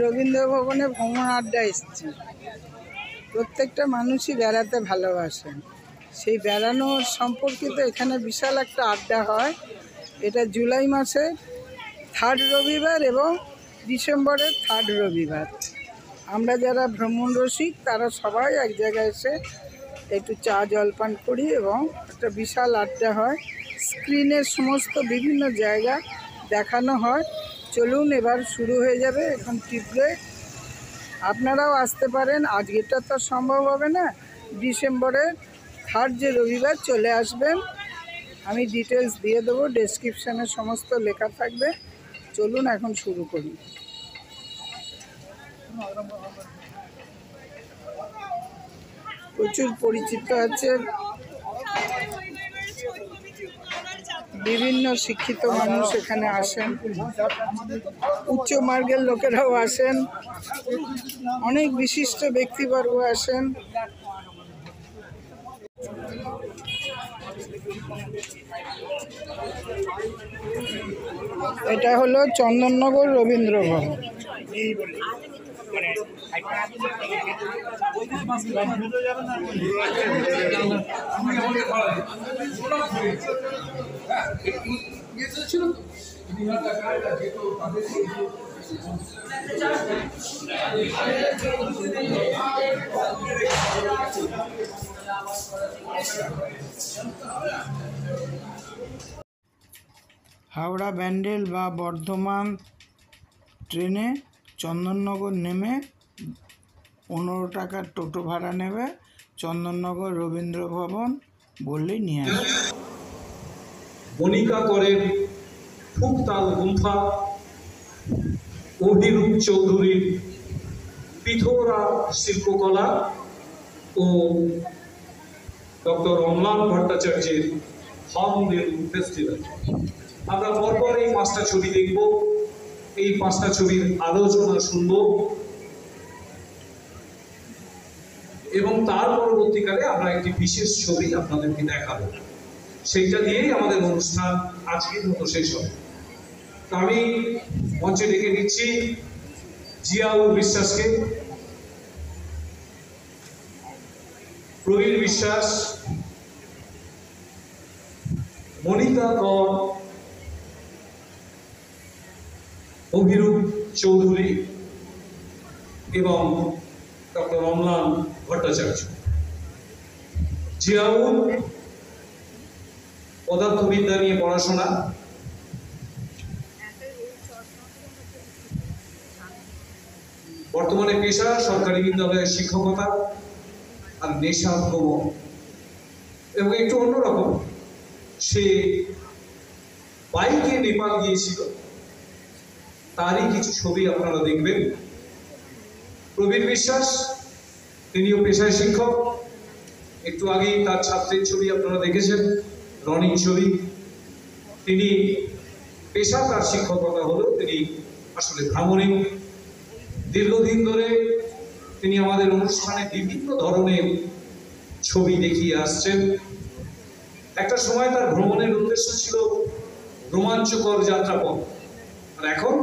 রবীন্দ্র ভবনে ভ্রমণ আড্ডা এসেছি। প্রত্যেকটা মানুষই বেড়াতে ভালোবাসেন। সেই বেড়ানোর সম্পর্কিত এখানে বিশাল একটা আড্ডা হয়। এটা জুলাই মাসে 3rd রবিবার এবং ডিসেম্বরের 3rd রবিবার। আমরা যারা ভ্রমণ রসিক তারা সবাই এক জায়গায় এসে একটু চা জলপান করি এবং একটা বিশাল আড্ডা হয়। স্ক্রিনের সমস্ত বিভিন্ন জায়গা দেখানো হয়। চলুন এবার শুরু হয়ে যাবে এখন টি ব্রেক। আপনারাও আসতে পারেন, আজকেরটা তো সম্ভব হবে না, ডিসেম্বরের 3rd যে রবিবার চলে আসবেন। আমি ডিটেলস দিয়ে দেবো, ডেসক্রিপশানে সমস্ত লেখা থাকবে। চলুন এখন শুরু করি। প্রচুর পরিচিত আছে, বিভিন্ন শিক্ষিত মানুষ এখানে আসেন, উচ্চ মার্গের লোকেরাও আসেন, অনেক বিশিষ্ট ব্যক্তিবর্গ আসেন। এটা হলো চন্দননগর রবীন্দ্র ভবন। হাওড়া ব্যান্ডেল বা বর্ধমান ট্রেনে চন্দননগর নেমে 15 টাকার টোটো ভাড়া নেবে। চন্দননগর রবীন্দ্র ভবন বললেই নিয়ে আসবে। মনিকা করেন ফুকতাল গুম্ফা, অভিরূপ চৌধুরীর পিথোরা শিল্পকলা ও ডক্টর অম্লান ভট্টাচার্যের হর্নবিল ফেস্টিভ্যাল। আমরা পরপর এই 5টা ছবি দেখব, এই 5টা ছবির আলোচনা শুনব এবং তার পরবর্তীকালে আমরা একটি বিশেষ ছবি আপনাদেরকে দেখাবো। সেইটা দিয়েই আমাদের অনুষ্ঠান আজকের মতো শেষ হবে। তো আমি মঞ্চে ডেকে নিচ্ছি জিয়াউর বিশ্বাসকে, প্রবীর বিশ্বাস, মনিকা কর, অভিরূপ চৌধুরী এবং ডক্টর অম্লান ভট্টাচার্য। জিয়াউর পদার্থবিদ্যা নিয়ে পড়াশোনা, বর্তমানে পেশা সরকারি বিদ্যালয়ের শিক্ষকতা আর নেশা ভ্রমণ, এবং একটু অন্যরকম, সে বাইকে নেপাল গিয়েছিল, তারই কিছু ছবি আপনারা দেখবেন। প্রবীর বিশ্বাস, তিনিও পেশায় শিক্ষক। একটু আগেই তার ছাত্রের ছবি আপনারা দেখেছেন, রনির ছবি। তিনি পেশা তার শিক্ষকতা হলো, তিনি আসলে ভ্রমণিক। দীর্ঘদিন ধরে তিনি আমাদের অনুষ্ঠানে বিভিন্ন ধরনের ছবি দেখিয়ে আসছেন। একটা সময় তার ভ্রমণের উদ্দেশ্য ছিল রোমাঞ্চকর যাত্রাপথ, আর এখন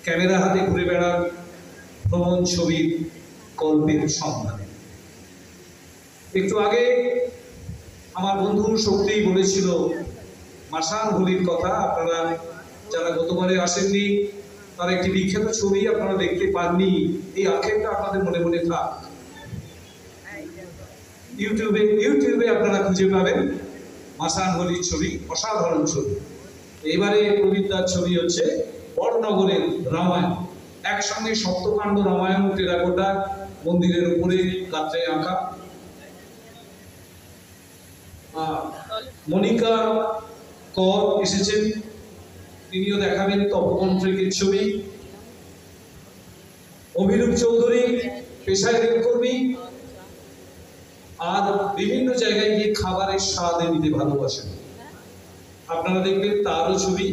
ক্যামেরা হাতে ঘুরে বেড়ান ভ্রমণ ছবির গল্পের সন্ধানে। একটু আগে আমার বন্ধু শক্তিই বলেছিল মাসান হোলির কথা। আপনারা যারা গতবারে আসেননি, তার একটি বিখ্যাত ছবি আপনারা দেখতে পাননি, এই আক্ষেপটা আপনাদের মনে মনে থাক। ইউটিউবে আপনারা খুঁজে পাবেন মাসান হোলির ছবি, অসাধারণ ছবি। এবারে প্রবীরদার ছবি হচ্ছে বড়নগরের রামায়ণ, একসঙ্গে সপ্তকাণ্ড রামায়ণ টেরাকোটা মন্দিরের উপরে গাত্রে আঁকা। মনিকা কর এসেছেন, তিনিও দেখাবেন তপকন্ত্রিকের ছবি। অভিরূপ চৌধুরী পেশায় রেলকর্মী, আর বিভিন্ন জায়গায় গিয়ে খাবারের স্বাদ নিতে ভালোবাসেন, আপনারা দেখবেন তারও ছবি।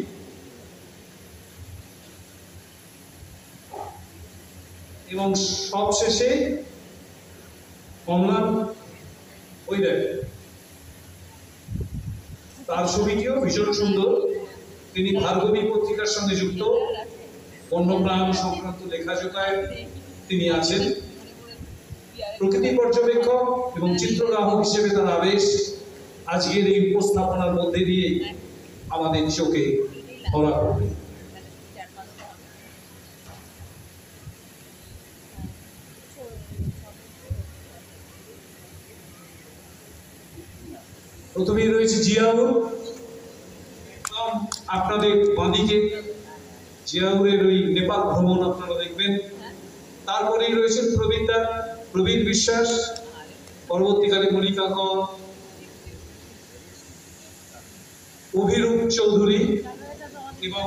এবং সবশেষে অম্লান, ওই দেখেন তার ছবিটিও ভীষণ সুন্দর। তিনি ভার্গবী পত্রিকার সঙ্গে যুক্ত, বন্যপ্রাণ সংক্রান্ত লেখাজোকায় তিনি আছেন। প্রকৃতি পর্যবেক্ষক এবং চিত্রগ্রাহক হিসেবে তার আবেশ আজকের এই উপস্থাপনার মধ্যে দিয়ে আমাদের চোখে ধরা পড়বে। প্রথমেই রয়েছে জিয়াউর, আপনাদের বাঁদিকে জিয়াউরের ওই নেপাল ভ্রমণ আপনারা দেখবেন। তারপরেই রয়েছেন প্রবীর বিশ্বাস, পরবর্তীকালে মনিকা কর, অভিরূপ চৌধুরী এবং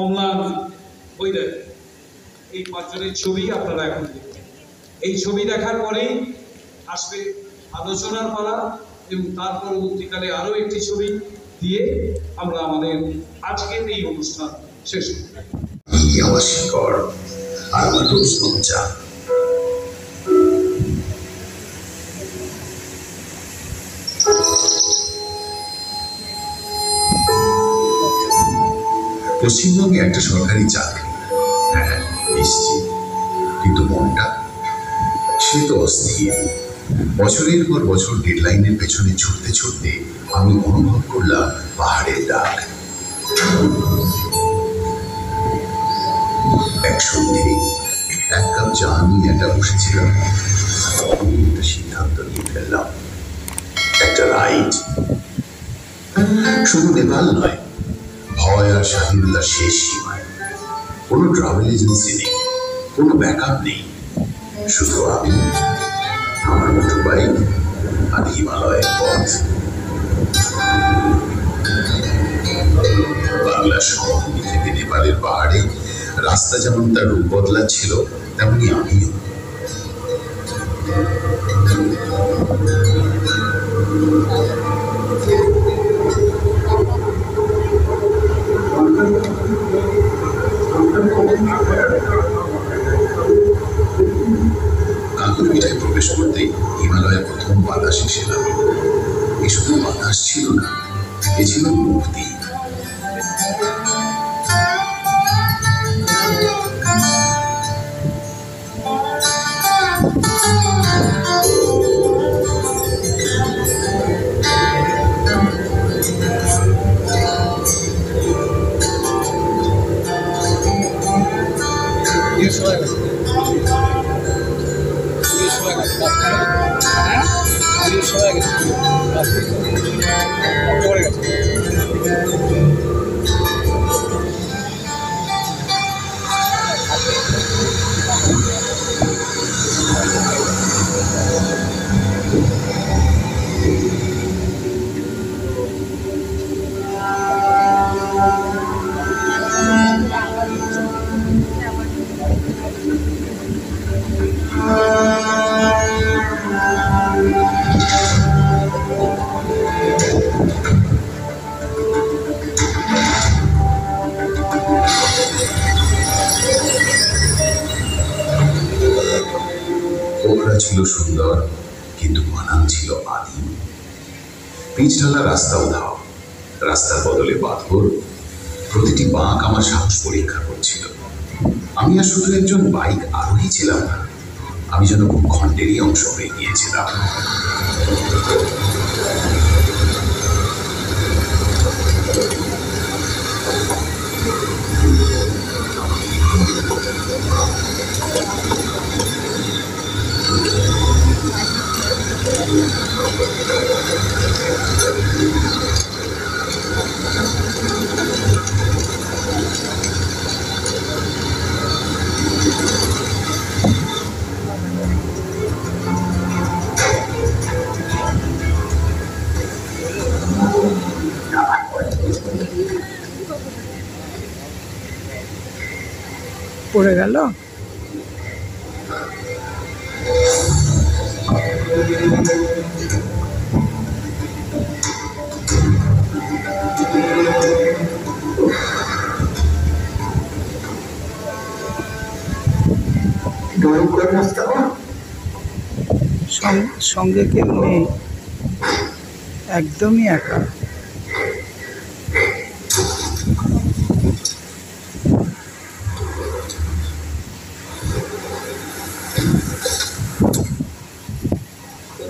অম্লান বৈদ্য। এই পাঁচজনের ছবি আপনারা এখন দেখবেন। এই ছবি দেখার পরেই আসবে আলোচনার পালা এবং তার পরবর্তীকালে আরো একটি ছবি দিয়ে আমরা আমাদের আজকের এই অনুষ্ঠান শেষ করব। আমার শিকড় আর আমার রোজগঞ্জা। পশ্চিমবঙ্গে একটা সরকারি চাকরি, হ্যাঁ নিশ্চিত, কিন্তু মনটা সে তো অস্থির। বছরের পর বছর ডেডলাইনের পেছনে ছুটতে ছুটতে আমি অনুভব করলাম পাহাড়ের ডাক। এক সন্ধে এক কাপ চা নিয়ে একটা বসেছিলাম, একটা সিদ্ধান্ত নিয়ে ফেললাম, একটা রাইড। শুধু নেপাল নয়, ভয় আর স্বাধীনতার শেষ সীমায়। কোনো ট্রাভেল এজেন্সি নেই, কোনো ব্যাকআপ নেই, শুধু আমি, আমার মোটর বাইক আর হিমালয়ের পথ। বাংলার সমভূমি থেকে নেপালের পাহাড়ে রাস্তা যেমন তার রূপ বদলাচ্ছিল, তেমনি আমিও। কাকুরপিঠায় প্রবেশ করতেই হিমালয়ের প্রথম বাতাস এসে নামে। এ শুধু বাতাস ছিল না, এ ছিল মুক্তি। ছিল সুন্দর, কিন্তু মানান ছিল আদিম। পিচ ঢালা রাস্তা উধাও, রাস্তার বদলে পাথর। প্রতিটি বাঁক আমার সাহস পরীক্ষা করছিল। আমি আর শুধু একজন বাইক আরোহী ছিলাম না, আমি যেন ভূখণ্ডেরই অংশ হয়ে গিয়েছিলাম। পড়ে গেল। সঙ্গে কেউ নেই, একদমই একা।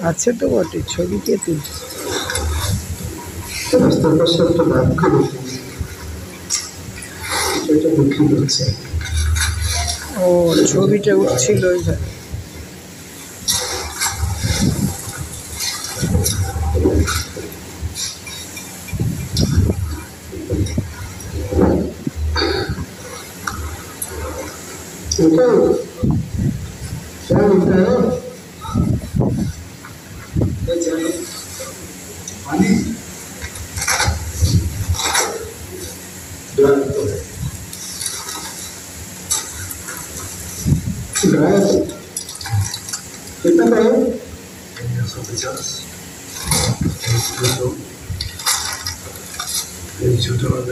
আছে তো বটে, ছবি কে তুলছে? রাস্তার পাশে একটা বাক্য দেখি, এটা বিক্রি করছে। ও, ছবিটা উঠছিল ওইখানে। এটা क्या बोलता है? पानी ड्राई कितना है? 150 छोटा वाला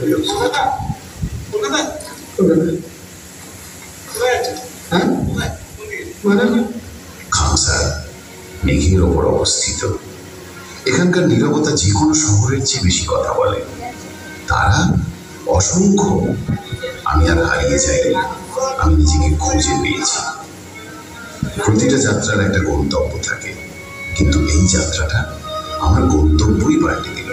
हाँ माना খামসার মেঘের ওপর অবস্থিত। এখানকার নীরবতা যে কোনো শহরের চেয়ে বেশি কথা বলে। তারা অসংখ্য। আমি আর হারিয়ে যাইনি, আমি নিজেকে খুঁজে পেয়েছি। প্রতিটা যাত্রার একটা গন্তব্য থাকে, কিন্তু এই যাত্রাটা আমার গন্তব্যই পাল্টে দিল।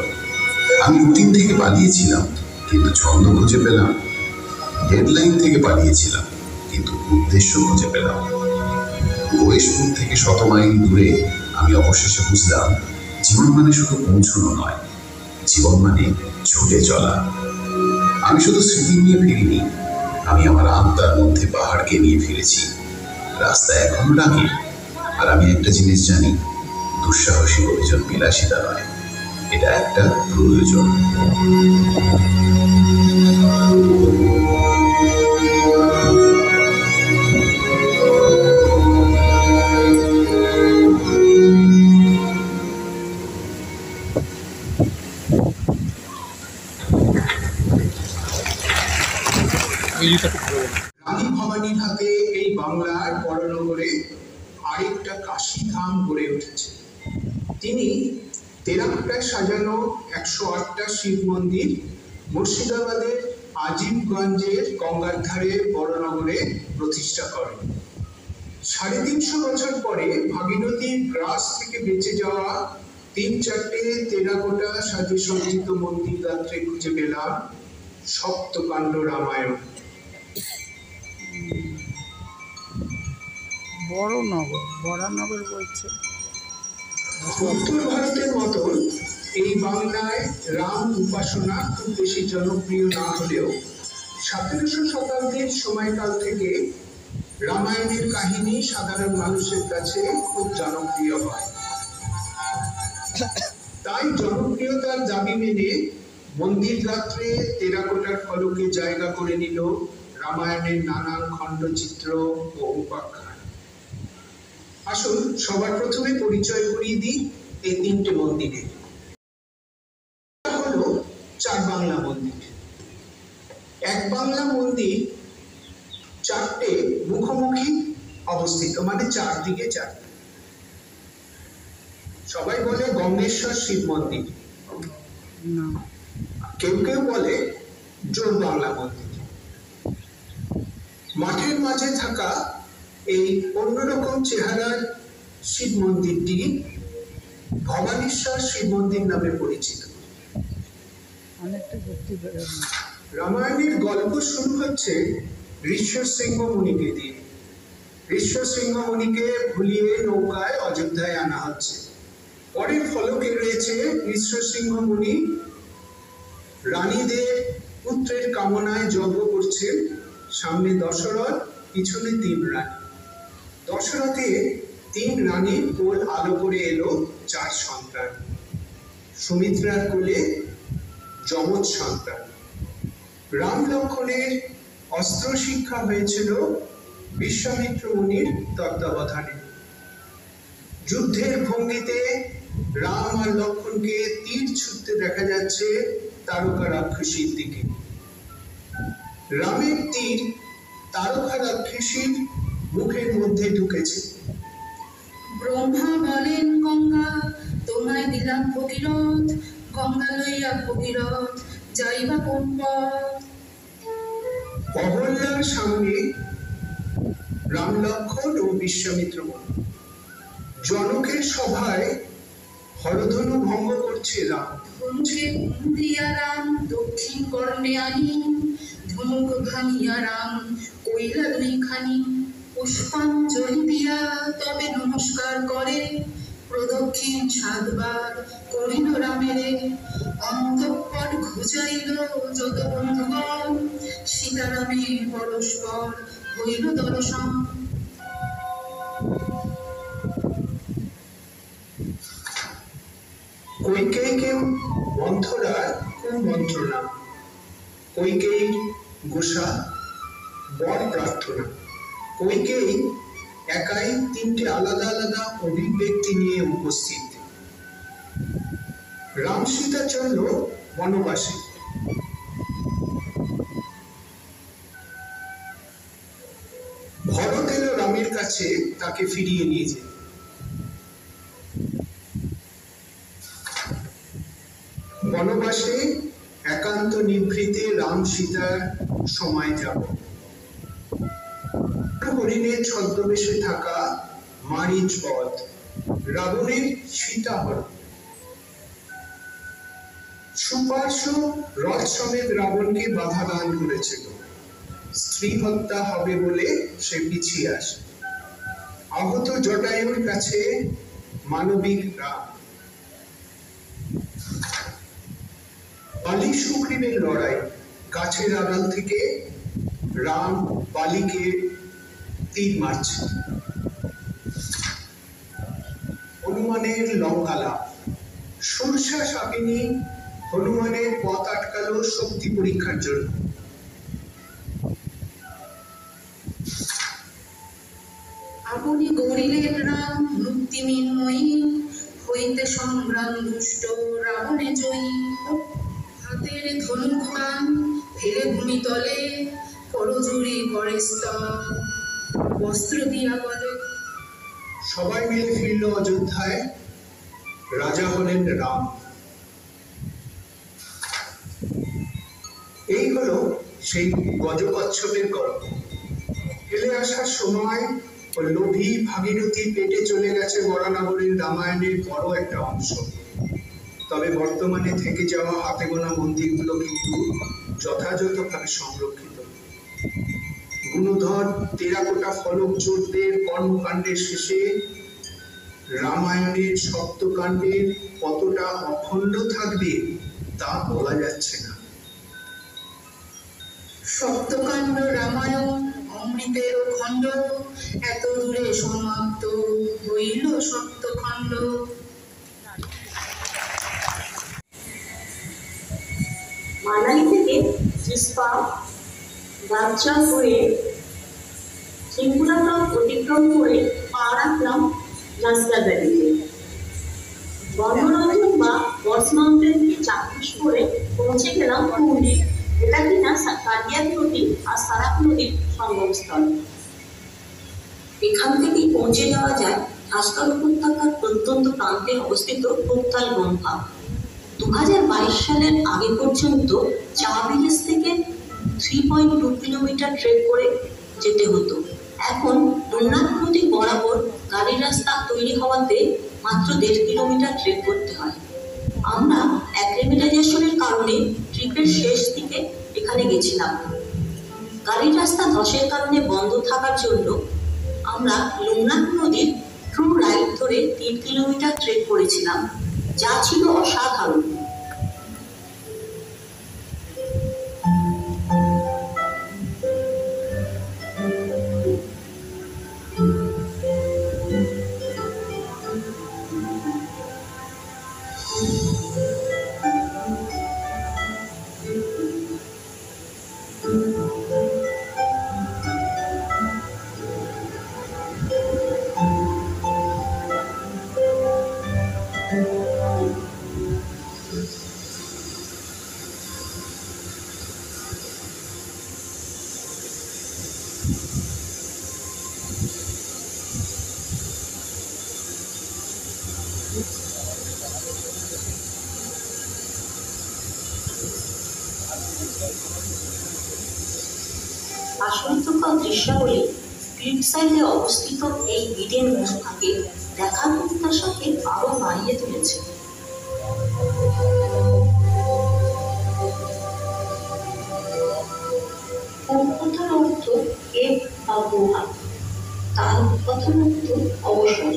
আমি রুটিন থেকে পালিয়েছিলাম, কিন্তু ছন্দ খুঁজে পেলাম। ডেডলাইন থেকে পালিয়েছিলাম, কিন্তু উদ্দেশ্য খুঁজে পেলাম। গয়েশপুর থেকে 100 মাইল দূরে আমি অবশেষে বুঝলাম, জীবন মানে শুধু পৌঁছানো নয়, জীবন মানে ছুটে চলা। আমি শুধু স্মৃতি নিয়ে ফিরিনি, আমি আমার আত্মার মধ্যে পাহাড়কে নিয়ে ফিরেছি। রাস্তা এখনো ডাকে, আর আমি একটা জিনিস জানি, দুঃসাহসী অভিযান বিলাসিতা নয়, এটা একটা প্রয়োজন। রানী ভবানীর হাতে এই বাংলার বড়নগরে আরেকটা কাশী ধাম গড়ে উঠেছে। তিনি টেরাকোটায় সাজানো 108টা শিব মন্দির মুর্শিদাবাদের আজিমগঞ্জের গঙ্গার ধারে বড়নগরে প্রতিষ্ঠা করেন। 350 বছর পরে ভাগীরথীর গ্রাস থেকে বেঁচে যাওয়া 3-4টে টেরাকোটা সাজে সজ্জিত মন্দির গাত্রে খুঁজে পেলাম সপ্তকাণ্ড রামায়ণ। বড়নগর বলছে। উত্তর ভারতের মতন এই বাংলায় রাম উপাসনা খুব বেশি জনপ্রিয় না হলেও 17শো শতাব্দীর সময়কাল থেকে রামায়ণের কাহিনী সাধারণ মানুষের কাছে খুব জনপ্রিয় হয়। তাই জনপ্রিয়তার দাবি মেনে মন্দির গাত্রে টেরাকোটার ফলকে জায়গা করে নিল রামায়ণের নানান খণ্ডচিত্র ও উপাখ্যান। আসুন সবার প্রথমে পরিচয় করিয়ে দিই এই 3টে মন্দিরে। হলো 4 বাংলা মন্দির। 1 বাংলা মন্দির 4টে মুখোমুখি অবস্থিত, মানে 4 দিকে 4। সবাই বলে গঙ্গেশ্বর শিব মন্দির, কেউ কেউ বলে জোর বাংলা মন্দির। মাঠের মাঝে থাকা এই অন্যরকম চেহারার শিব মন্দিরটি ভবানীশ্বর শিব মন্দির নামে পরিচিত। রামায়ণের গল্প শুরু হচ্ছে ঋষ্য সিংহ মুনিকে দিয়ে। ঋষ্য সিংহ মুনিকে ভুলিয়ে নৌকায় অযোধ্যায় আনা হচ্ছে। পরের ফলকে রয়েছে ঋষ্য সিংহ মুনি রানীদের পুত্রের কামনায় যজ্ঞ করছেন। সামনে দশরথ, পিছনে 3 রানী। দশরথে 3 রানীর কোল আলো করে এলো 4 সন্তান। সুমিত্রার কোলে যমজ সন্তান। রাম লক্ষ্মণের অস্ত্র শিক্ষা হয়েছিল বিশ্বামিত্র মুনির তত্ত্বাবধানে। যুদ্ধের ভঙ্গিতে রাম আর লক্ষ্মণকে তীর ছুঁড়তে দেখা যাচ্ছে তারকা রাক্ষসীর দিকে। রামের তীর তারকা রাক্ষসীর মুখের মধ্যে ঢুকেছে। ব্রহ্মা বলেন গঙ্গা তোমায় দিলাম ভগীরথ, গঙ্গা লইয়া ভগীরথ যাইবা কোন পথ। অহল্যার সামনে রাম লক্ষ্মণ ও বিশ্বামিত্র মুনি। জনকের সভায় হরধনু ভঙ্গ করছে রাম। ধনুকে দিয়া রাম দক্ষিণ কর্ণে আনি, ধনুক ভাঙিয়া রাম কইলা দুইখানি, পুষ্পাঞ্জলি দিয়া তবে নমস্কার করে, প্রদক্ষিণ 7 বার করিল রামেরে, অন্তঃপর ঘুচাইল যত বন্ধুগণ, সীতারামে পরস্পর হইল দর্শন। কৈকেয়ীকে মন্থরার কুমন্ত্রণা, কৈকেয়ীর গোসা বর প্রার্থনা। কৈকেয়ী একাই 3টে আলাদা আলাদা অভিব্যক্তি নিয়ে উপস্থিত। রাম সীতা চলল বনবাসে। ভরত এলো রামের কাছে তাকে ফিরিয়ে নিয়ে যেতে। বনবাসে একান্ত নিভৃতে রাম সীতার সময় যাব। হরিণের ছদ্মবেশে থাকা মারিচ বধ, রাবণের সীতাহরণ, সুপার্শ্ব রথ সমেত রাবণকে বাধা দান করেছিল। স্ত্রী হত্যা হবে বলে সে পিছিয়ে আসে। আহত জটায়ুর কাছে মানবিক রাম। বালি সুগ্রীবের লড়াই, গাছের আড়াল থেকে রাম বালিকে তীর মারছে। হনুমানের লঙ্কালাপ, সরষা সাপিনী হনুমানের পথ আটকালো শক্তি পরীক্ষার জন্য। আপনি গড়িলেন রাম মুক্তি মিন্ময়ী, হইতে সংগ্রাম দুষ্ট রাবণে জয়ী, হাতের ধনুক বাণ ফেলে ভূমিতলে, করজুড়ি করে স্তব বস্ত্র দিয়া বলে। সবাই মিলে ফিরল অযোধ্যায়, রাজা হলেন রাম। এই হলো সেই গজকচ্ছপের গল্প। ফেলে আসার সময় লোভী ভাগীরথী পেটে চলে গেছে বরানগরের রামায়ণের বড় একটা অংশ। তবে বর্তমানে থেকে যাওয়া হাতে গোনা মন্দিরগুলো কিন্তু যথাযথভাবে সংরক্ষিত। গুণধর টেরাকোটা ফলক চোরদের কর্মকাণ্ডের শেষে রামায়ণের সপ্তকাণ্ডের কতটা অখণ্ড থাকবে তা বলা যাচ্ছে না। সপ্তকাণ্ড রামায়ণ অমৃতের খণ্ড, এত দূরে সমাপ্ত হইল সপ্তখণ্ড। মানালি থেকে চিস্পা যাত্রা হয়ে সিংকুলাতক অতিক্রম করে পা রাখলাম জাসকা ভ্যালিতে। বন্ধরঞ্জন বা বর্স মাউন্টেন থেকে চাক্ষুষ করে পৌঁছে গেলাম পুরী। এটা কিনা কালিয়াক নদী আর সারাক নদীর সঙ্গমস্থল। এখান থেকেই পৌঁছে যাওয়া যায় ভাস্কর উপত্যকার প্রত্যন্ত প্রান্তে অবস্থিত কোত্তাল গম্ফা। 2022 সালের আগে পর্যন্ত চা ভিলেজ থেকে 3.2 কিলোমিটার ট্রেক করে যেতে হতো। এখন লোকনাথ নদী বরাবর গাড়ির রাস্তা তৈরি হওয়াতে মাত্র 1.5 কিলোমিটার ট্রেক করতে হয়। আমরা অ্যাক্লিমেটাইজেশনের কারণে ট্রিপের শেষ দিকে এখানে গেছিলাম। গাড়ির রাস্তা ধসের কারণে বন্ধ থাকার জন্য আমরা লোকনাথ নদীর ট্রু রাইড ধরে 3 কিলোমিটার ট্রেক করেছিলাম, যা ছিল অসাধারণ। আশ্চর্যকর দৃশ্যাবলী ক্লিফ সাইডে অবস্থিত এই ইডেন গুহাকে দেখার প্রত্যাশাকে আরো বাড়িয়ে তুলেছে। কথার অর্থ এক বা গুহা, তার কথার অর্থ অবসর।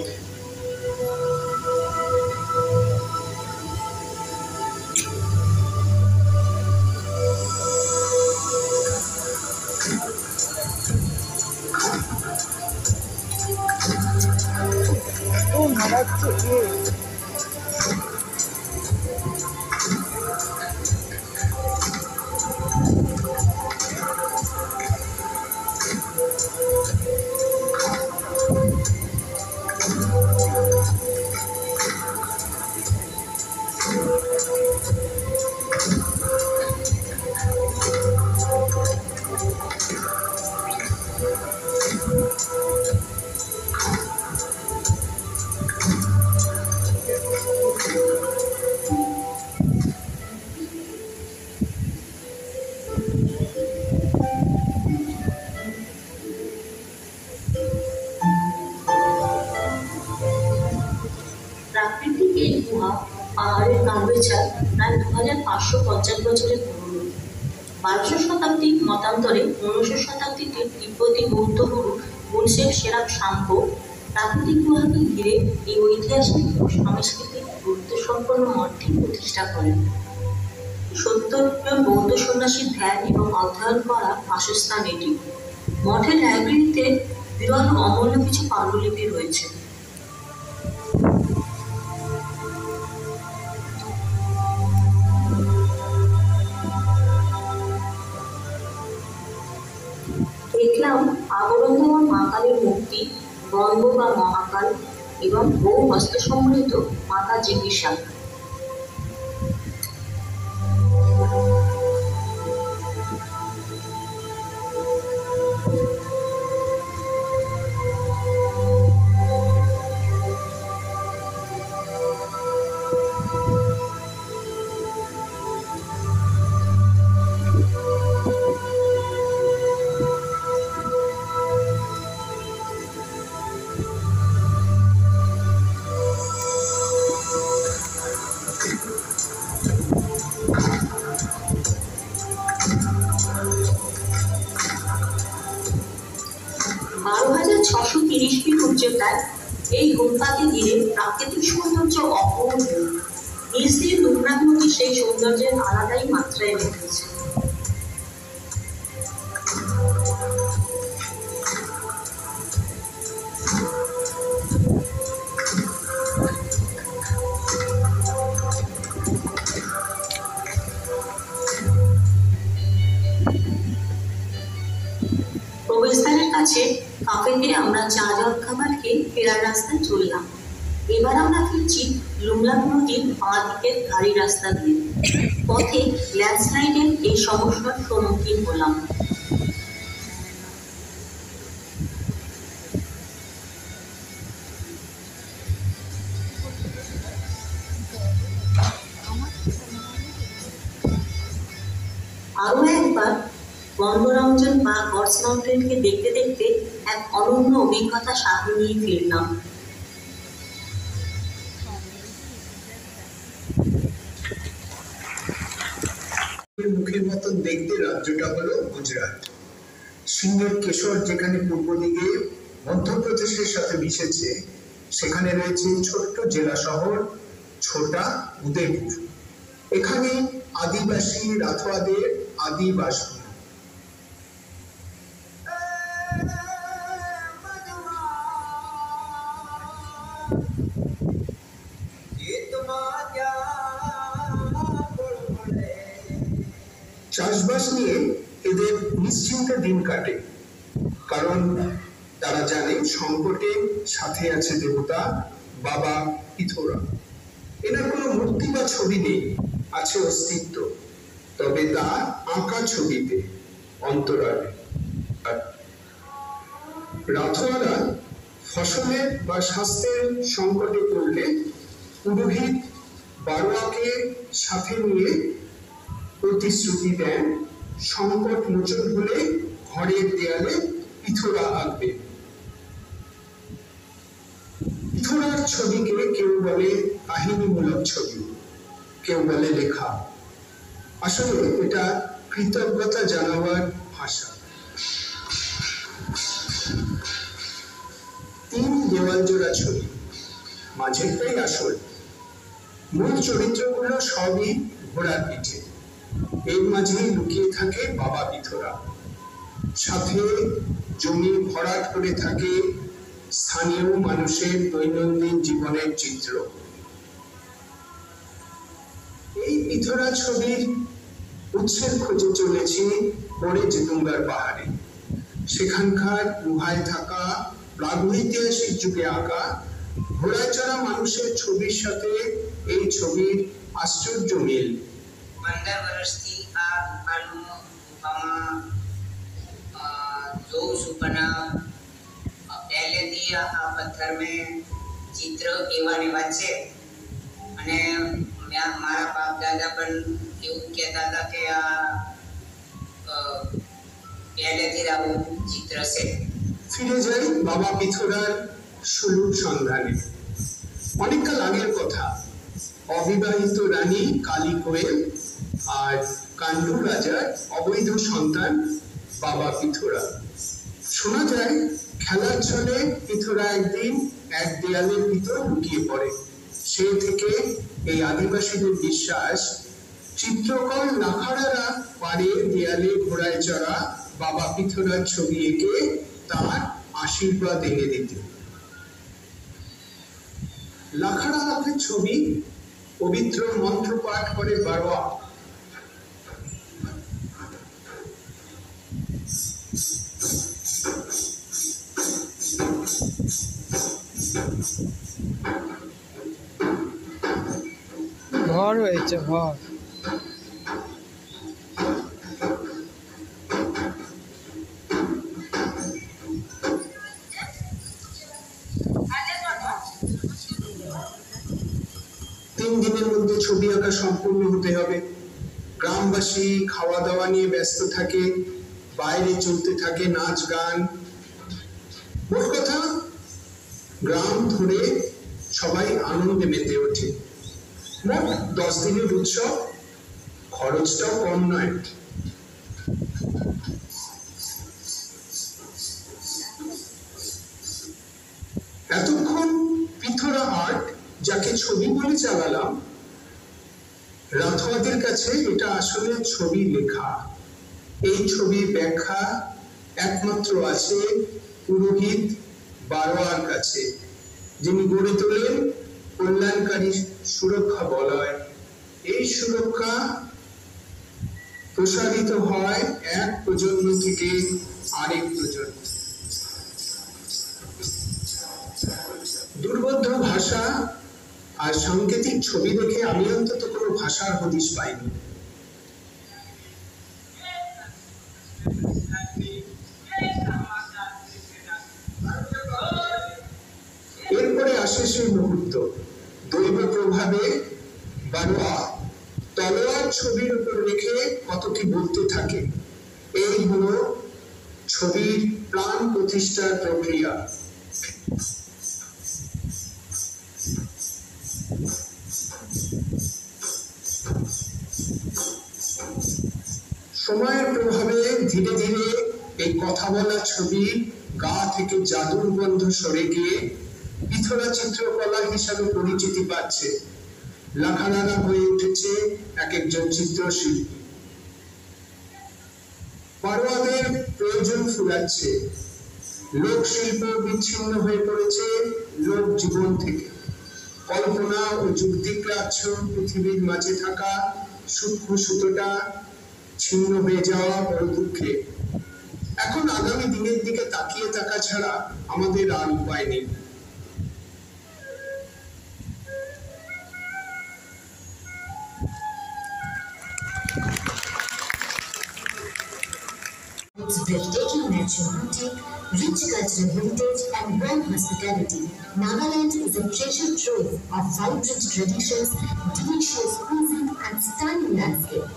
ও মারাচ্ছে প্রাকৃতিক এই গুহা পাহাড়ের গাম্ভীর্যায় প্রায় 2550 বছরের পুরনো। 12শো শতাব্দীর মতান্তরে 19শো শতাব্দীতে তিব্বতী বৌদ্ধ গুরু বুনসেন সেরাপ সাংখ্য প্রাকৃতিক গুহাকে ঘিরে এই ঐতিহাসিক ও সাংস্কৃতিক গুরুত্ব সম্পন্ন মঠটি প্রতিষ্ঠা করেন। 70 জন বৌদ্ধ সন্ন্যাসীর ধ্যান এবং অধ্যয়ন করা বাসস্থান এটি। মঠের লাইব্রেরিতে বিরল অমূল্য কিছু পাণ্ডুলিপি রয়েছে। দেখলাম আবরণ দেওয়া মা কালীর মূর্তি, বঙ্গ বা মহাকাল এবং বহু হস্ত সমৃদ্ধ মাতা জিজ্ঞাসা। ফিট উচ্চতায় এই গুম্ফাকে ঘিরে প্রাকৃতিক সৌন্দর্য অপূর্ব। নিচ দিয়ে টুকরা নদী সেই সৌন্দর্যের আলাদাই মাত্রায় রেখেছে। প্রবেশদ্বারের কাছে কাফেতে আমরা চা জল খাবার খেয়ে ফেরার রাস্তায় চললাম। এবার আমরা ফিরছি লুমলাং নদীর বাঁ দিকের গাড়ি রাস্তা দিয়ে। পথে ল্যান্ডস্লাইডের এই সমস্যার সম্মুখীন হলাম। আরো একবার বন্দরঞ্জন বা গডস মাউন্টেনকে দেখতে দেখতে এক অনন্য অভিজ্ঞতা সাথে নিয়ে ফিরলাম। মুখের মতন দেখতে রাজ্যটা হলো গুজরাট। সিংহের কেশর যেখানে পূর্ব দিকে মধ্যপ্রদেশের সাথে মিশেছে, সেখানে রয়েছে ছোট্ট জেলা শহর ছোটা উদয়পুর। এখানে আদিবাসী রাথোয়াদের আদি বাসভূমি। চাষবাস নিয়ে এদের নিশ্চিন্তে দিন কাটে, কারণ তারা জানে সংকটে সাথে আছে দেবতা বাবা পিথোরা। এনার কোনো মূর্তি বা ছবি নেই, আছে অস্তিত্ব, তবে তা আঁকা ছবিতে অন্তরালে। রাথোয়ারা ফসলের বা স্বাস্থ্যের সংকটে পড়লে পুরোহিত বারোয়াকে সাথে নিয়ে প্রতিশ্রুতি দেন সংকট মোচন হলে ঘরের দেয়ালে পিথোরা আঁকবে। পিথোরার ছবিকে কেউ বলে কাহিনীমূলক ছবি, কেউ বলে লেখা। আসলে এটা কৃতজ্ঞতা জানাবার ভাষা। 3 দেওয়াল জোড়া ছবি, মাঝেরটাই আসল। মূল চরিত্রগুলো সবই ঘোড়ার পিঠে, এর মাঝেই লুকিয়ে থাকে বাবা পিথোরা। সাথে জমি ভরাট করে থাকে স্থানীয় মানুষের দৈনন্দিন জীবনের চিত্র। এই পিথোরা ছবির উৎসের খোঁজে চলেছি পরে জেতুঙ্গার পাহাড়ে। সেখানকার গুহায় থাকা প্রাগৈতিহাসিক যুগে আঁকা ঘোড়ায় চড়া মানুষের ছবির সাথে এই ছবির आश्चर्य मिल। 15 वर्ष थी आप अनुपमा जो सुपना पहले दी आ पत्थर में चित्र एवा ने वाचे અને મારા બાપ દાદા પણ એવું કહેતા હતા કે આ પહેલેથી આવું ચિત્ર છે। ফিরে যাই বাবা পিথোরার সুলুক সন্ধানে। অনেককাল আগের কথা, অবিবাহিত রানী কালী কোয়েল আর কান্ডু রাজার অবৈধ সন্তান বাবা পিথোরা। শোনা যায় খেলার ছলে পিথোরা একদিন এক দেয়ালের ভিতর লুকিয়ে পড়ে। সেই থেকে এই আদিবাসীদের বিশ্বাস, চিত্রকর লাখাড়ারা পারে দেয়ালে ঘোড়ায় চড়া বাবা পিথোরার ছবি এঁকে তার আশীর্বাদ এনে দিতে। লাখাড়া হাতের ছবি পবিত্র মন্ত্র পাঠ করে বারোয়া। ঘর হয়েছে ঘর। তিন দিনের মধ্যে ছবি আঁকা সম্পূর্ণ হতে হবে। গ্রামবাসী খাওয়া দাওয়া নিয়ে ব্যস্ত থাকে, বাইরে চলতে থাকে নাচ গান। মোট কথা গ্রাম ধরে সবাই আনন্দে মেতে ওঠে। মোট 10 দিনের উৎসব, খরচটাও কম নয়। এতক্ষণ পিথোরা আর্ট যাকে ছবি বলে চালালাম, রাথোয়াদের কাছে এটা আসলে ছবি লেখা। এই ছবির ব্যাখ্যা একমাত্র আছে পুরোহিত বারোয়ার কাছে, যিনি গড়ে তোলেন কল্যাণকারী সুরক্ষা বলয়। এই সুরক্ষা প্রসারিত হয় এক প্রজন্ম থেকে আরেক প্রজন্ম। দুর্বোধ্য ভাষা আর সাংকেতিক ছবি দেখে আমি অন্তত কোনো ভাষার হদিশ পাইনি। এরপরে আসে সেই মুহূর্ত, দৈব প্রভাবে বারোয়া তলোয়ার ছবির উপর রেখে কত কি বলতে থাকে। এই হলো ছবির প্রাণ প্রতিষ্ঠার প্রক্রিয়া। সময়ের প্রভাবে ধীরে ধীরে এই কথা বলা ছবি গা থেকে জাদুর গন্ধ সরে গিয়ে পিথোরা চিত্রকলা হিসাবে পরিচিতি পাচ্ছে। লাখাড়ারা হয়ে উঠেছে এক একজন চিত্রশিল্পী। বারোয়াদের প্রয়োজন ফুরাচ্ছে, লোক শিল্প বিচ্ছিন্ন হয়ে পড়েছে লোক জীবন থেকে। কল্পনা ও যুক্তিগ্রাহ্য পৃথিবীর মাঝে থাকা সূক্ষ্ম সুতোটা ছিন্ন হয়ে যাওয়া বড় দুঃখে। এখন আগামী দিনের দিকে তাকিয়ে থাকা ছাড়া আমাদের আর উপায় নেই। Its breathtaking natural beauty, rich cultural heritage, and warm hospitality, Nagaland is a treasure trove of vibrant traditions, delicious cuisine, and stunning landscape.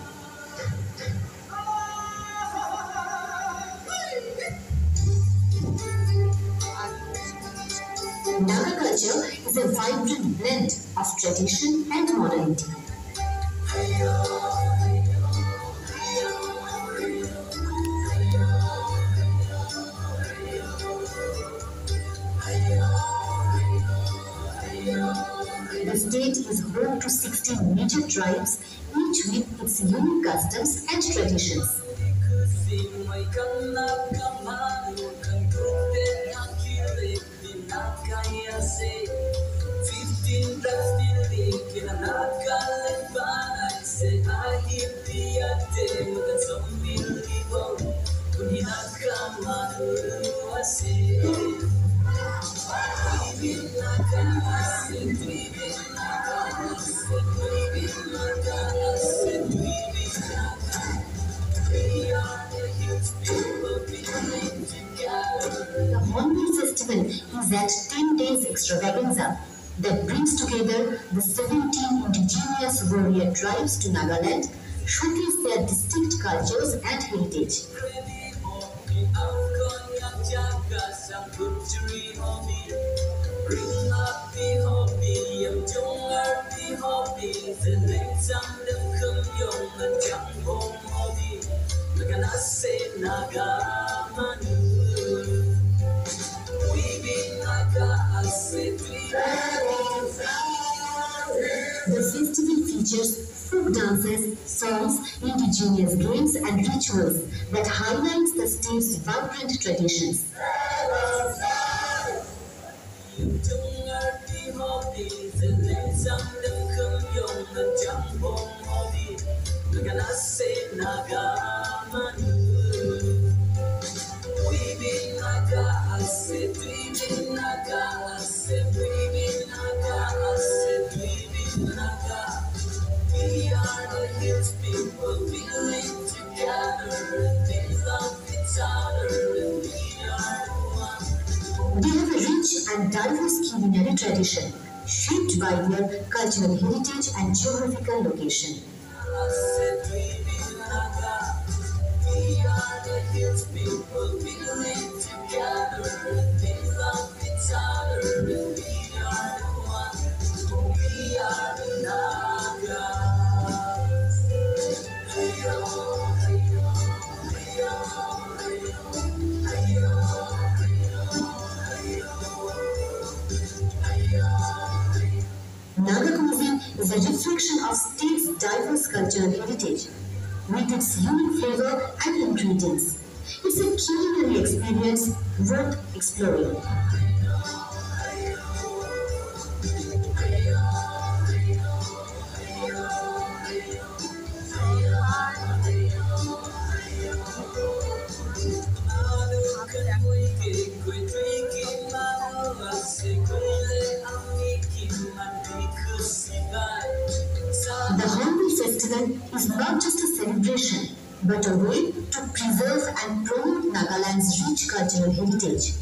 Naga culture is vibrant blend of tradition and modernity. The state is home to 16 major tribes, each with its unique customs and traditions. The Hornbill Festival is at 10 days extravaganza that brings together the 17 indigenous warrior tribes to Nagaland, showcase their distinct cultures and heritage. The festival features folk dances, songs, indigenous games and rituals that highlights the state's vibrant traditions. They have a rich and diverse culinary tradition, shaped by their cultural heritage and geographical location. Naga cuisine is a reflection of state's diverse cultural heritage, with its unique flavor and ingredients. It's a culinary experience worth exploring. The Hornbill Festival is not just a celebration, but a way to preserve and promote Nagaland's rich cultural heritage.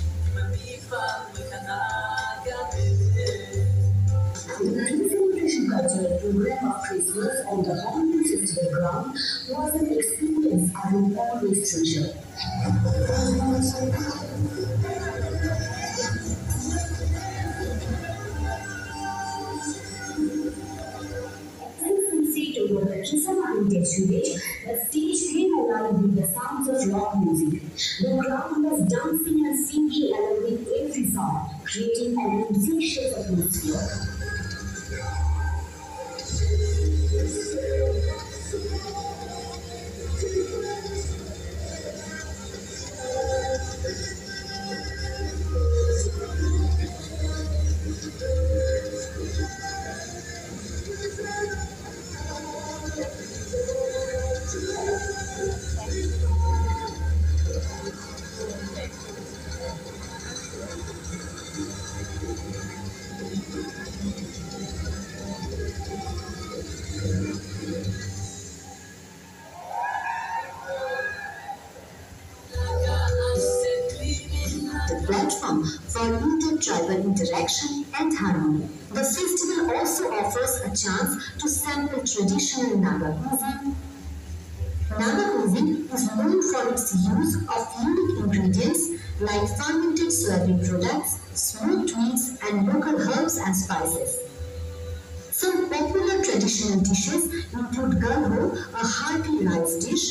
The celebration cultural program of Christmas on the Hornbill Festival ground was an experience I will always treasure. Over the Trisam Heritage Village, the stage came alive with the sounds of rock music. The crowd was dancing and singing along with every song, creating an infectious atmosphere. Platform for intertribal interaction and harmony. The festival also offers a chance to sample traditional Naga cuisine. Naga cuisine is known for its use of unique ingredients like fermented soybean products, smoked meats, and local herbs and spices. Some popular traditional dishes include galho, a hearty rice dish,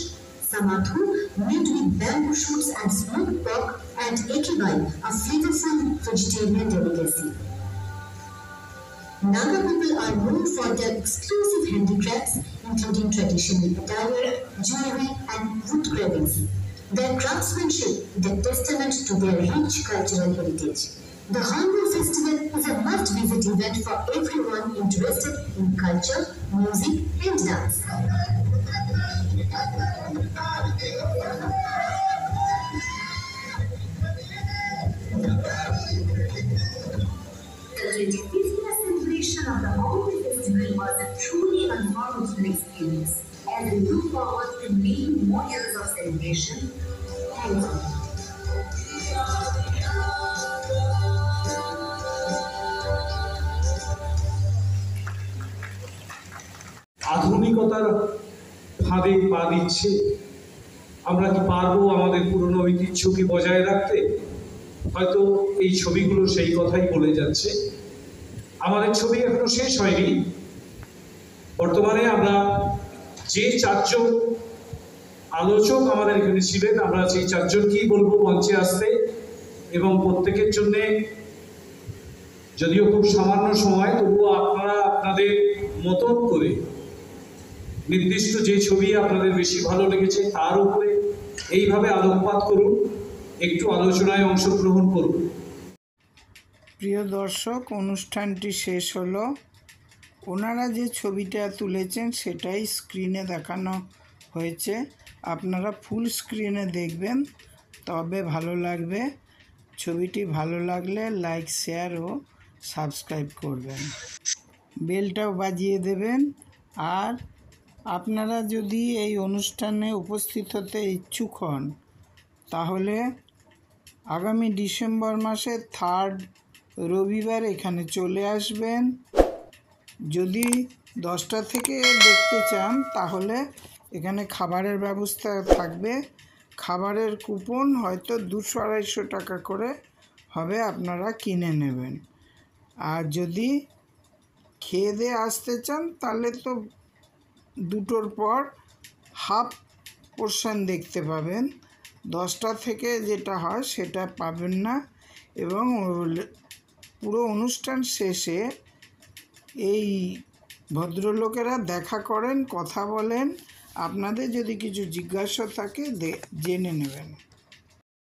samathu, made with bamboo shoots and smoked pork, and ekibai, a flavorful vegetarian delicacy. Naga people are known for their exclusive handicrafts, including traditional attire, jewelry, and wood carvings. Their craftsmanship is a testament to their rich cultural heritage. The Hornbill Festival is a must-visit event for everyone interested in culture, music, and dance. The 25th celebration of the Hornbill Festival was a truly unforgettable experience. As we look forward to many more years of celebration, thank you. আধুনিকতার ফাঁদে পা দিচ্ছে, আমরা কি পারবো আমাদের পুরনো ঐতিহ্যকে বজায় রাখতে? হয়তো এই ছবিগুলো সেই কথাই বলে যাচ্ছে। আমাদের ছবি এখনো শেষ হয়নি। বর্তমানে আমরা যে চারজন আলোচক আমাদের এখানে ছিলেন, আমরা সেই চারজনকেই বলবো মঞ্চে আসতে, এবং প্রত্যেকের জন্যে যদিও খুব সামান্য সময়, তবুও আপনারা আপনাদের মতন করে নির্দিষ্ট যে ছবি আপনাদের বেশি ভালো লেগেছে তার উপরে এইভাবে আলোকপাত করুন, একটু আলোচনায় অংশগ্রহণ করুন। প্রিয় দর্শক, অনুষ্ঠানটি শেষ হলো। ওনারা যে ছবিটা তুলেছেন সেটাই স্ক্রিনে দেখানো হয়েছে। আপনারা ফুল স্ক্রিনে দেখবেন, তবে ভালো লাগবে। ছবিটি ভালো লাগলে লাইক, শেয়ার ও সাবস্ক্রাইব করবেন, বেলটাও বাজিয়ে দেবেন। আর আপনারা যদি এই অনুষ্ঠানে উপস্থিত হতে ইচ্ছুক হন, তাহলে আগামী ডিসেম্বর মাসের 3rd রবিবার এখানে চলে আসবেন। যদি 10টা থেকে দেখতে চান, তাহলে এখানে খাবারের ব্যবস্থা থাকবে। খাবারের কুপন হয়তো 200-250 টাকা করে হবে, আপনারা কিনে নেবেন। আর যদি খেয়ে দিয়ে আসতে চান, তাহলে তো 2টোর পর হাফ পোর্শন দেখতে পাবেন। 10টা থেকে যেটা হয় সেটা পাবেন না। এবং পুরো অনুষ্ঠান শেষে এই ভদ্রলোকেরা দেখা করেন, কথা বলেন। আপনাদের যদি কিছু জিজ্ঞাসা থাকে জেনে নেবেন।